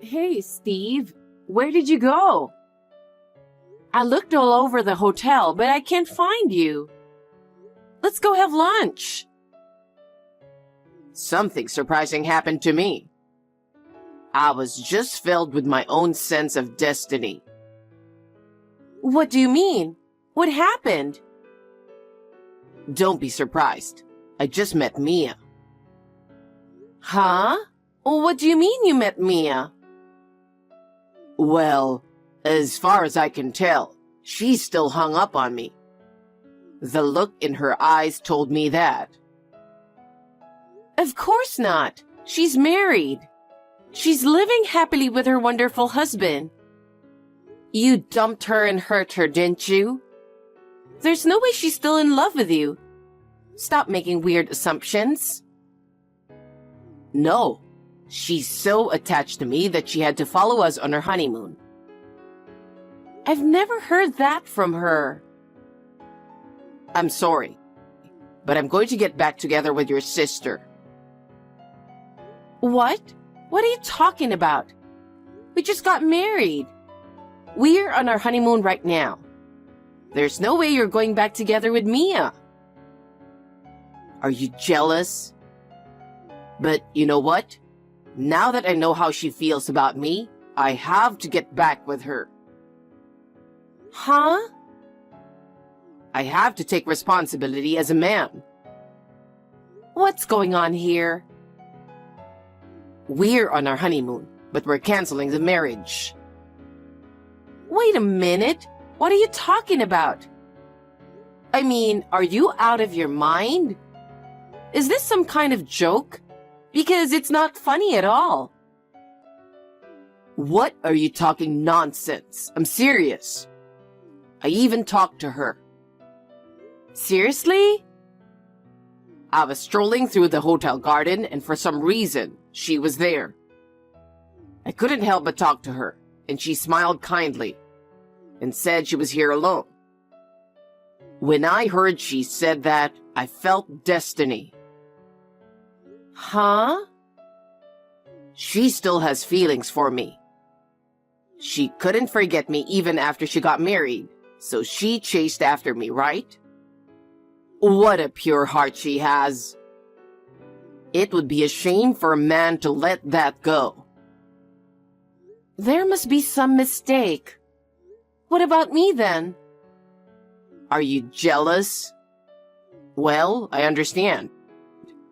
Hey, Steve, where did you go? I looked all over the hotel, but I can't find you. Let's go have lunch. Something surprising happened to me. I was just filled with my own sense of destiny. What do you mean? What happened? Don't be surprised. I just met Mia. Huh? What do you mean you met Mia? Well, as far as I can tell, she's still hung up on me. The look in her eyes told me that. Of course not. She's married. She's living happily with her wonderful husband. You dumped her and hurt her, didn't you? There's no way she's still in love with you. Stop making weird assumptions. No, she's so attached to me that she had to follow us on her honeymoon. I've never heard that from her. I'm sorry, but I'm going to get back together with your sister. What? What are you talking about? We just got married. We're on our honeymoon right now. There's no way you're going back together with Mia. Are you jealous? But you know what? Now that I know how she feels about me, I have to get back with her. Huh? I have to take responsibility as a man. What's going on here? We're on our honeymoon, but we're canceling the marriage. Wait a minute. What are you talking about? I mean, are you out of your mind? Is this some kind of joke? Because it's not funny at all. What are you talking nonsense? I'm serious. I even talked to her. Seriously? I was strolling through the hotel garden and for some reason, she was there. I couldn't help but talk to her, and she smiled kindly and said she was here alone. When I heard she said that, I felt destiny. Huh? She still has feelings for me. She couldn't forget me even after she got married, so she chased after me, right? What a pure heart she has. It would be a shame for a man to let that go. There must be some mistake. What about me then? Are you jealous? Well, I understand.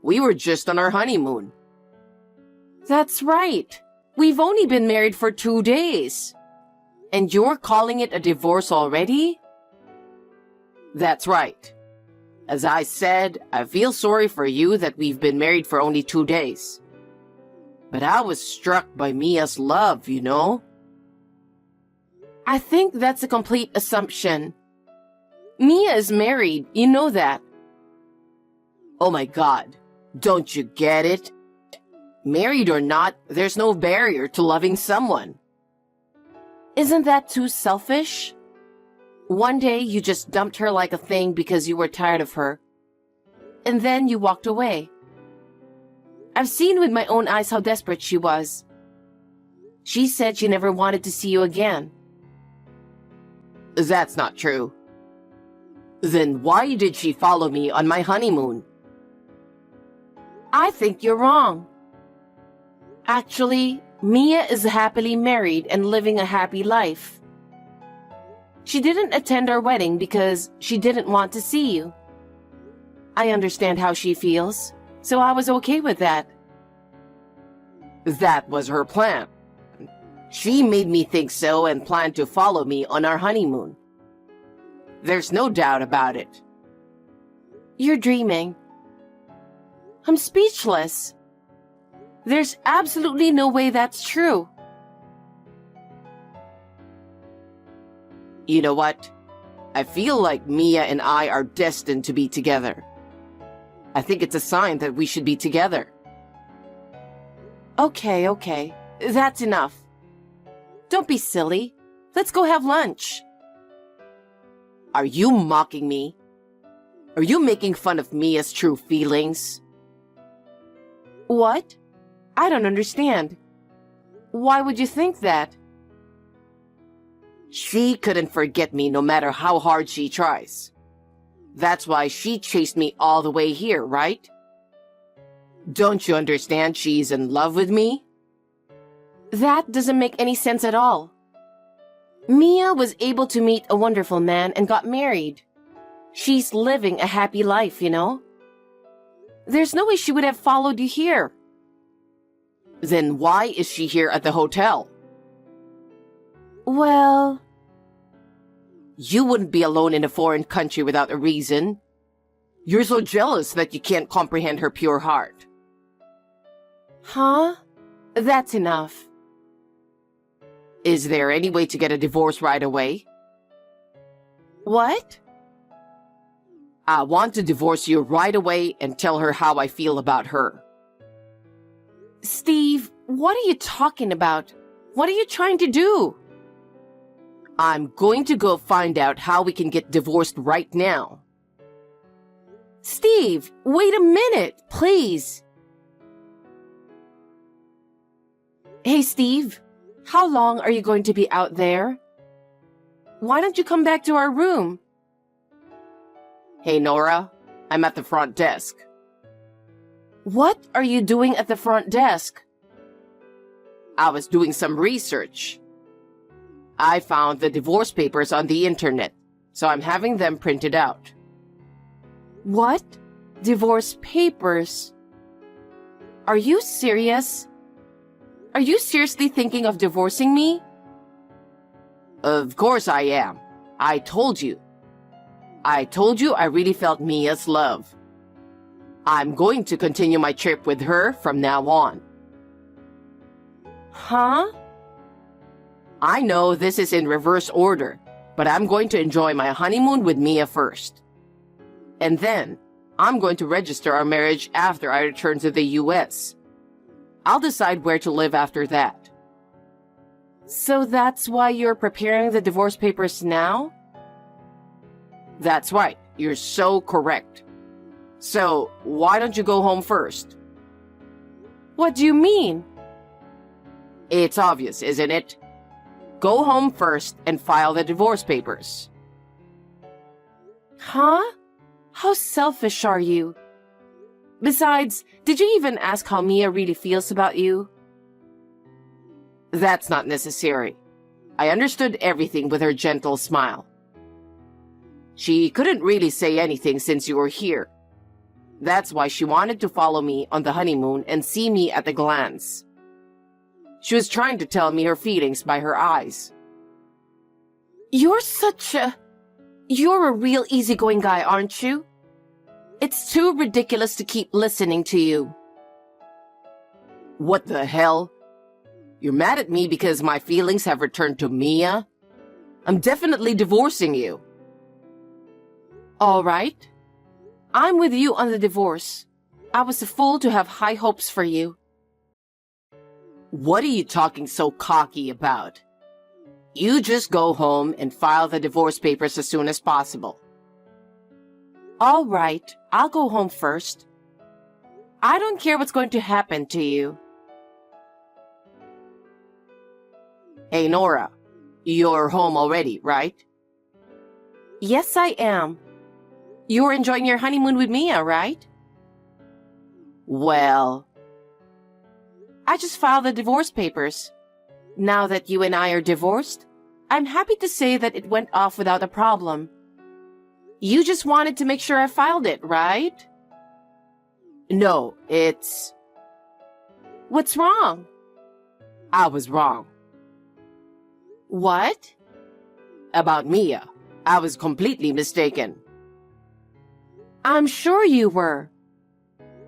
We were just on our honeymoon. That's right. We've only been married for 2 days. And you're calling it a divorce already? That's right. As I said, I feel sorry for you that we've been married for only 2 days. But I was struck by Mia's love, you know? I think that's a complete assumption. Mia is married, you know that. Oh my God, don't you get it? Married or not, there's no barrier to loving someone. Isn't that too selfish? One day you just dumped her like a thing because you were tired of her. And then you walked away. I've seen with my own eyes how desperate she was. She said she never wanted to see you again. That's not true. Then why did she follow me on my honeymoon? I think you're wrong. Actually, Mia is happily married and living a happy life. She didn't attend our wedding because she didn't want to see you. I understand how she feels, so I was okay with that. That was her plan. She made me think so and planned to follow me on our honeymoon. There's no doubt about it. You're dreaming. I'm speechless. There's absolutely no way that's true. You know what? I feel like Mia and I are destined to be together. I think it's a sign that we should be together. Okay. That's enough. Don't be silly. Let's go have lunch. Are you mocking me? Are you making fun of Mia's true feelings? What? I don't understand. Why would you think that? She couldn't forget me no matter how hard she tries. That's why she chased me all the way here, right? Don't you understand she's in love with me? That doesn't make any sense at all. Mia was able to meet a wonderful man and got married. She's living a happy life, you know? There's no way she would have followed you here. Then why is she here at the hotel? Well... You wouldn't be alone in a foreign country without a reason. You're so jealous that you can't comprehend her pure heart. Huh? That's enough. Is there any way to get a divorce right away? What? I want to divorce you right away and tell her how I feel about her. Steve, what are you talking about? What are you trying to do? I'm going to go find out how we can get divorced right now. Steve, wait a minute, please. Hey, Steve, how long are you going to be out there? Why don't you come back to our room? Hey, Nora, I'm at the front desk. What are you doing at the front desk? I was doing some research. I found the divorce papers on the internet, so I'm having them printed out. What? Divorce papers? Are you serious? Are you seriously thinking of divorcing me? Of course I am. I told you. I really felt Mia's love. I'm going to continue my trip with her from now on. Huh? I know this is in reverse order, but I'm going to enjoy my honeymoon with Mia first. And then, I'm going to register our marriage after I return to the US. I'll decide where to live after that. So that's why you're preparing the divorce papers now? That's right, you're so correct. So, why don't you go home first? What do you mean? It's obvious, isn't it? Go home first and file the divorce papers. Huh? How selfish are you? Besides, did you even ask how Mia really feels about you? That's not necessary. I understood everything with her gentle smile. She couldn't really say anything since you were here. That's why she wanted to follow me on the honeymoon and see me at a glance. She was trying to tell me her feelings by her eyes. You're a real easygoing guy, aren't you? It's too ridiculous to keep listening to you. What the hell? You're mad at me because my feelings have returned to Mia? I'm definitely divorcing you. All right. I'm with you on the divorce. I was a fool to have high hopes for you. What are you talking so cocky about? You just go home and file the divorce papers as soon as possible. All right, I'll go home first. I don't care what's going to happen to you. Hey, Nora, you're home already, right? Yes, I am. You're enjoying your honeymoon with Mia, right? Well... I just filed the divorce papers. Now that you and I are divorced, I'm happy to say that it went off without a problem. You just wanted to make sure I filed it, right? No, it's... What's wrong? I was wrong. What? About Mia. I was completely mistaken. I'm sure you were.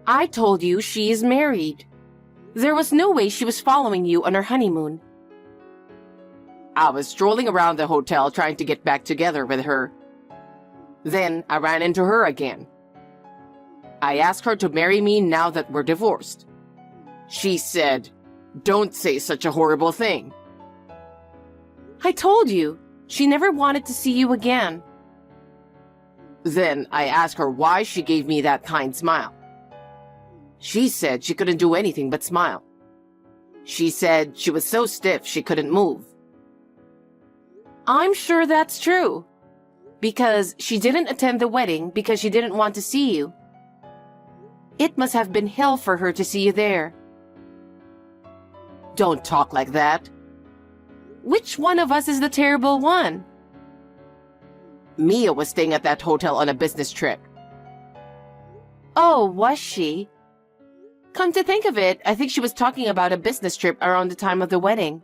I told you she is married. There was no way she was following you on her honeymoon. I was strolling around the hotel trying to get back together with her. Then I ran into her again. I asked her to marry me now that we're divorced. She said, "Don't say such a horrible thing." I told you, she never wanted to see you again. Then I asked her why she gave me that kind smile. She said she couldn't do anything but smile. She said she was so stiff she couldn't move. I'm sure that's true. Because she didn't attend the wedding because she didn't want to see you. It must have been hell for her to see you there. Don't talk like that. Which one of us is the terrible one? Mia was staying at that hotel on a business trip. Oh, was she? Come to think of it, I think she was talking about a business trip around the time of the wedding.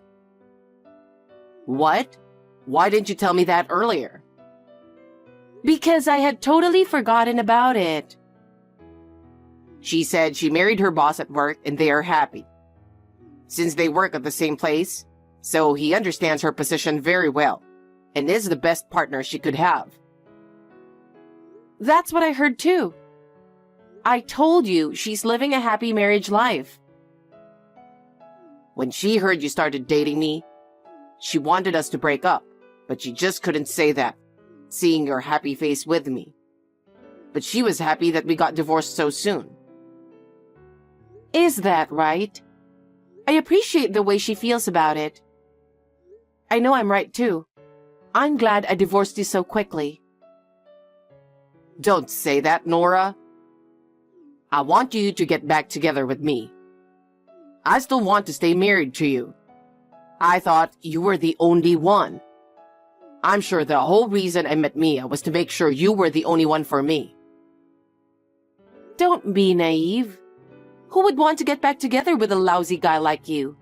What? Why didn't you tell me that earlier? Because I had totally forgotten about it. She said she married her boss at work and they are happy. Since they work at the same place, so he understands her position very well and is the best partner she could have. That's what I heard too. I told you she's living a happy marriage life. When she heard you started dating me, she wanted us to break up, but she just couldn't say that, seeing your happy face with me. But she was happy that we got divorced so soon. Is that right? I appreciate the way she feels about it. I know I'm right too. I'm glad I divorced you so quickly. Don't say that, Nora. I want you to get back together with me. I still want to stay married to you. I thought you were the only one. I'm sure the whole reason I met Mia was to make sure you were the only one for me. Don't be naive. Who would want to get back together with a lousy guy like you?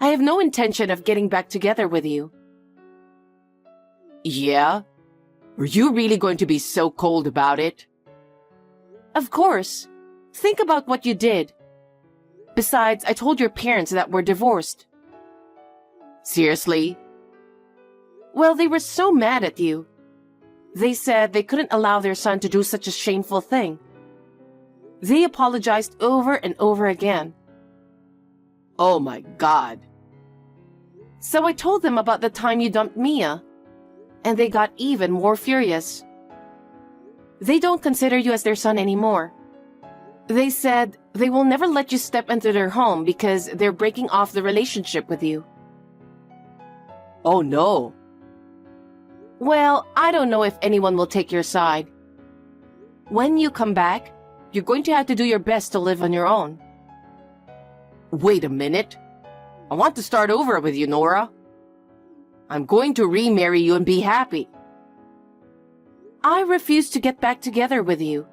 I have no intention of getting back together with you. Yeah? Are you really going to be so cold about it? Of course. Think about what you did. Besides, I told your parents that we're divorced. Seriously? Well, they were so mad at you. They said they couldn't allow their son to do such a shameful thing. They apologized over and over again. Oh my God. So I told them about the time you dumped Mia, and they got even more furious. They don't consider you as their son anymore. They said they will never let you step into their home because they're breaking off the relationship with you. Oh no. Well, I don't know if anyone will take your side. When you come back, you're going to have to do your best to live on your own. Wait a minute. I want to start over with you, Nora. I'm going to remarry you and be happy. I refuse to get back together with you.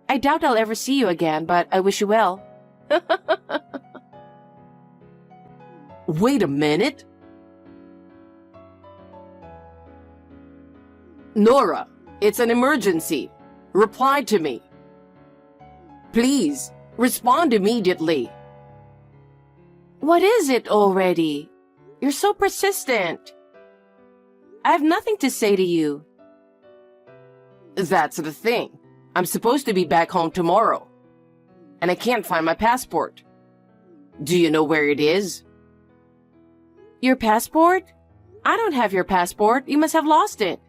I doubt I'll ever see you again, but I wish you well. Wait a minute. Nora, it's an emergency. Reply to me. Please, respond immediately. What is it already? You're so persistent. I have nothing to say to you. That's the thing. I'm supposed to be back home tomorrow. And I can't find my passport. Do you know where it is? Your passport? I don't have your passport. You must have lost it.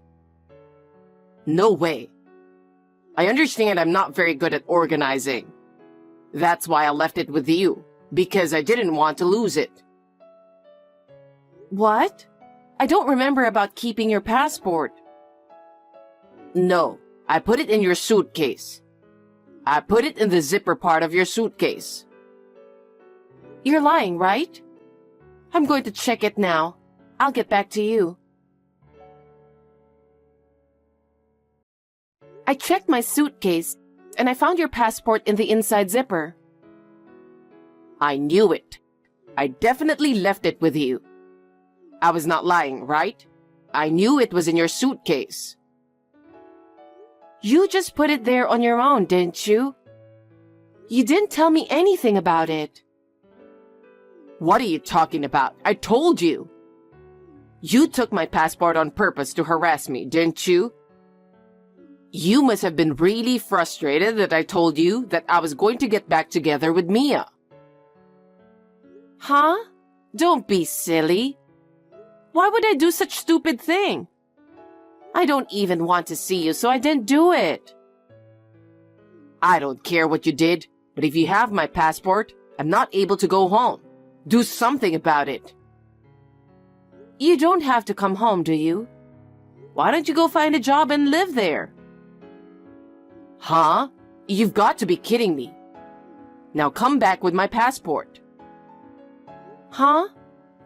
No way. I understand I'm not very good at organizing. That's why I left it with you, because I didn't want to lose it. What? I don't remember about keeping your passport. No, I put it in your suitcase. I put it in the zipper part of your suitcase. You're lying, right? I'm going to check it now. I'll get back to you. I checked my suitcase, and I found your passport in the inside zipper. I knew it. I definitely left it with you. I was not lying, right? I knew it was in your suitcase. You just put it there on your own, didn't you? You didn't tell me anything about it. What are you talking about? I told you. You took my passport on purpose to harass me, didn't you? You must have been really frustrated that I told you that I was going to get back together with Mia. Huh? Don't be silly. Why would I do such stupid thing? I don't even want to see you, so I didn't do it. I don't care what you did, but if you have my passport, I'm not able to go home. Do something about it. You don't have to come home, do you? Why don't you go find a job and live there? Huh? You've got to be kidding me. Now come back with my passport. Huh?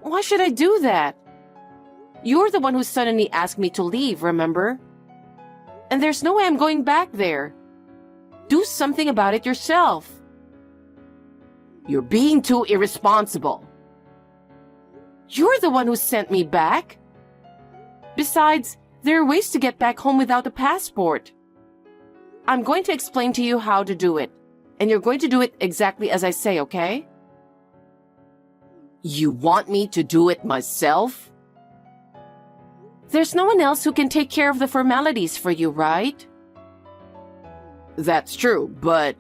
Why should I do that? You're the one who suddenly asked me to leave, remember? And there's no way I'm going back there. Do something about it yourself. You're being too irresponsible. You're the one who sent me back. Besides, there are ways to get back home without a passport. I'm going to explain to you how to do it, and you're going to do it exactly as I say, okay? You want me to do it myself? There's no one else who can take care of the formalities for you, right? That's true, but...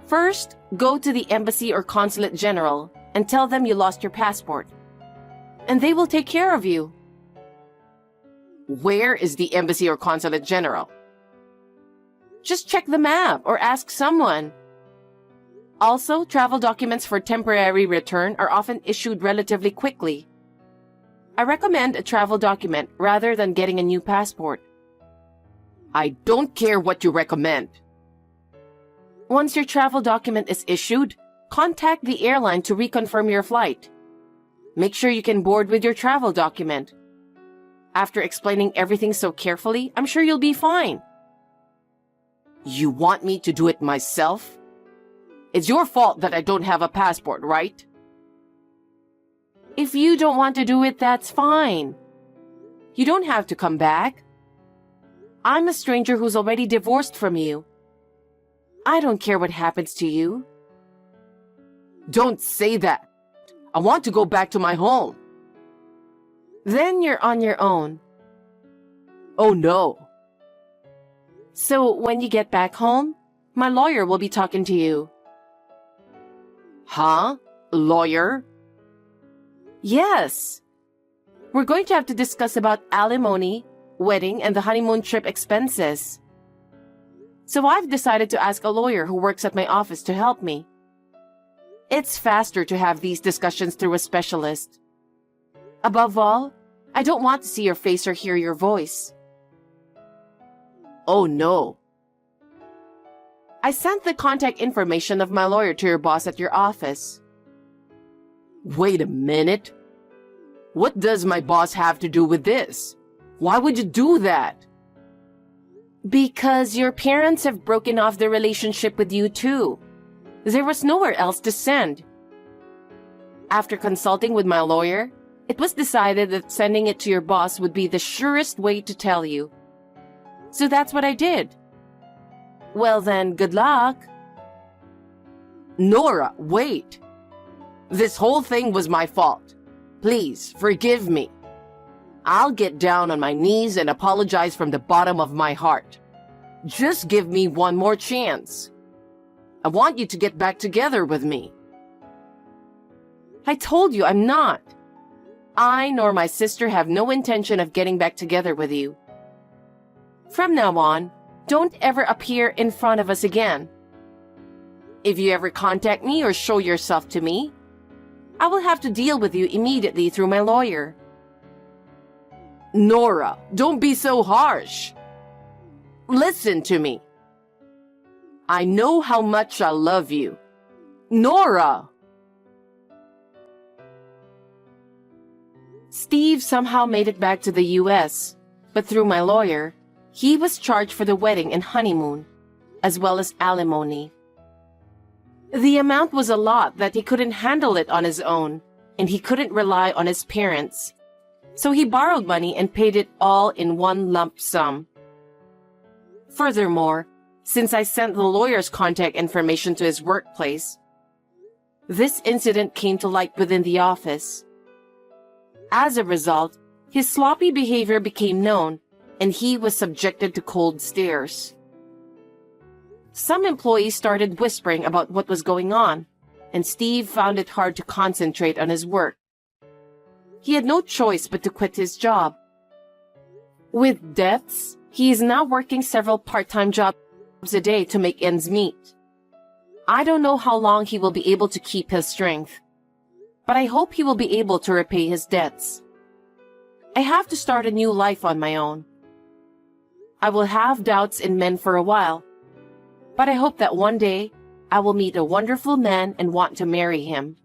First, go to the embassy or consulate general and tell them you lost your passport. And they will take care of you. Where is the embassy or consulate general? Just check the map or ask someone. Also, travel documents for temporary return are often issued relatively quickly. I recommend a travel document rather than getting a new passport. I don't care what you recommend. Once your travel document is issued, contact the airline to reconfirm your flight. Make sure you can board with your travel document. After explaining everything so carefully, I'm sure you'll be fine. You want me to do it myself? It's your fault that I don't have a passport, right? If you don't want to do it, that's fine. You don't have to come back. I'm a stranger who's already divorced from you. I don't care what happens to you. Don't say that. I want to go back to my home. Then you're on your own. Oh no. So when you get back home, my lawyer will be talking to you. Huh? Lawyer? Yes. We're going to have to discuss about alimony, wedding, and the honeymoon trip expenses. So I've decided to ask a lawyer who works at my office to help me. It's faster to have these discussions through a specialist. Above all, I don't want to see your face or hear your voice. Oh no. I sent the contact information of my lawyer to your boss at your office. Wait a minute. What does my boss have to do with this? Why would you do that? Because your parents have broken off their relationship with you too. There was nowhere else to send. After consulting with my lawyer, it was decided that sending it to your boss would be the surest way to tell you. So that's what I did. Well then, good luck. Nora, wait. This whole thing was my fault. Please, forgive me. I'll get down on my knees and apologize from the bottom of my heart. Just give me one more chance. I want you to get back together with me. I told you I'm not. I nor my sister have no intention of getting back together with you. From now on, don't ever appear in front of us again. If you ever contact me or show yourself to me, I will have to deal with you immediately through my lawyer. Nora, don't be so harsh. Listen to me. I know how much I love you. Nora! Steve somehow made it back to the US, but through my lawyer, he was charged for the wedding and honeymoon, as well as alimony. The amount was a lot that he couldn't handle it on his own, and he couldn't rely on his parents. So he borrowed money and paid it all in one lump sum. Furthermore, since I sent the lawyer's contact information to his workplace, this incident came to light within the office. As a result, his sloppy behavior became known, and he was subjected to cold stares. Some employees started whispering about what was going on, and Steve found it hard to concentrate on his work. He had no choice but to quit his job. With debts, he is now working several part-time jobs a day to make ends meet. I don't know how long he will be able to keep his strength, but I hope he will be able to repay his debts. I have to start a new life on my own. I will have doubts in men for a while, but I hope that one day I will meet a wonderful man and want to marry him.